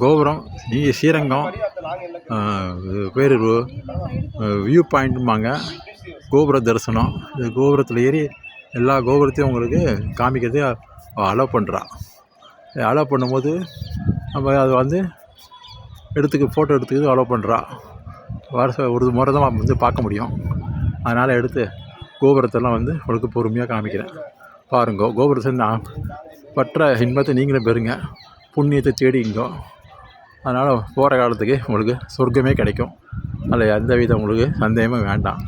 கோபுரம் நீங்கள் ஸ்ரீரங்கம் பேர் வியூ பாயிண்ட்டும்பாங்க. கோபுர தரிசனம். இந்த கோபுரத்தில் ஏறி எல்லா கோபுரத்தையும் உங்களுக்கு காமிக்கிறது அலோவ் பண்ணுறா. அலோவ் பண்ணும்போது நம்ம அதை வந்து ஃபோட்டோ எடுத்துக்கிறது அலோவ் பண்ணுறா. ஒரு முறை தான் வந்து பார்க்க முடியும். அதனால் எடுத்து கோபுரத்தெல்லாம் வந்து உங்களுக்கு பொறுமையாக காமிக்கிறேன். பாருங்க, கோபுரத்தை நான் பற்ற இன்பத்தை நீங்களும் பெறுங்க, புண்ணியத்தை தேடிங்கோ. அதனால் போகிற காலத்துக்கு உங்களுக்கு சொர்க்கமே கிடைக்கும். அதில் எந்த வித உங்களுக்கு சந்தேகமே வேண்டாம்.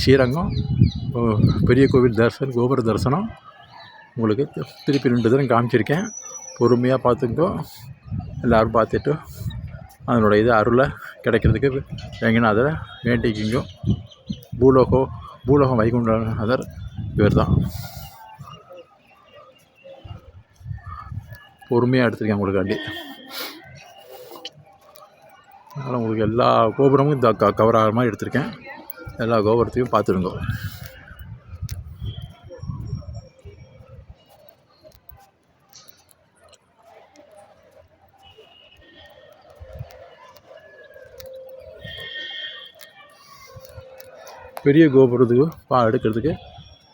ஸ்ரீரங்கம் பெரிய கோவில் கோபுர தரிசனம் உங்களுக்கு திருப்பி 2 தடவை காமிச்சிருக்கேன். பொறுமையாக பார்த்துக்கோ. எல்லோரும் பார்த்துட்டு அதனோட அருளை கிடைக்கிறதுக்கு எங்கேனாதரை வேண்டிக்கிங்கோ. பூலோகம் வைகுண்டநாதர் இவர் தான். பொறுமையாக எடுத்துருக்கேன் உங்களுக்காண்டி. அதனால் உங்களுக்கு எல்லா கோபுரமும் கவர் ஆகிற மாதிரி எடுத்திருக்கேன். எல்லா கோபுரத்தையும் பார்த்துருங்க. பெரிய கோபுரத்துக்கு எடுக்கிறதுக்கு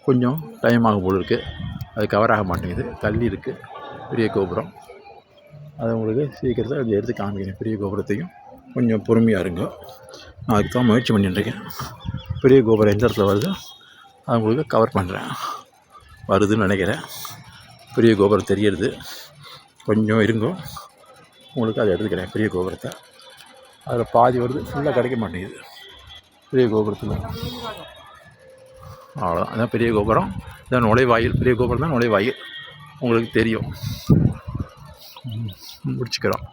கொஞ்சம் டைம் ஆகும் போல் இருக்குது. அது கவர் ஆக மாட்டேங்குது, தள்ளி இருக்குது பெரிய கோபுரம். அதை உங்களுக்கு சீக்கிரத்தில் அதை எடுத்து காமிக்கிறேன். பெரிய கோபுரத்தையும் கொஞ்சம் பொறுமையாக இருங்க. நான் அதுக்கு தான் முயற்சி பண்ணிட்டுருக்கேன். பெரிய கோபுரம் எந்த இடத்துல வருதோ அதை உங்களுக்கு கவர் பண்ணுறேன். வருதுன்னு நினைக்கிறேன். பெரிய கோபுரம் தெரியுது. கொஞ்சம் இருங்கோ, உங்களுக்கு அதை எடுத்துக்கிறேன். பெரிய கோபுரத்தை அதில் பாதி வருது, ஃபுல்லாக கிடைக்க மாட்டேங்குது பெரிய கோபுரத்தில். அவ்வளோதான், அதான் பெரிய கோபுரம். இதான் நுழைவாயில். பெரிய கோபுரம் தான் நுழைவாயில், உங்களுக்கு தெரியும். முடிச்சுக்கிறோம்.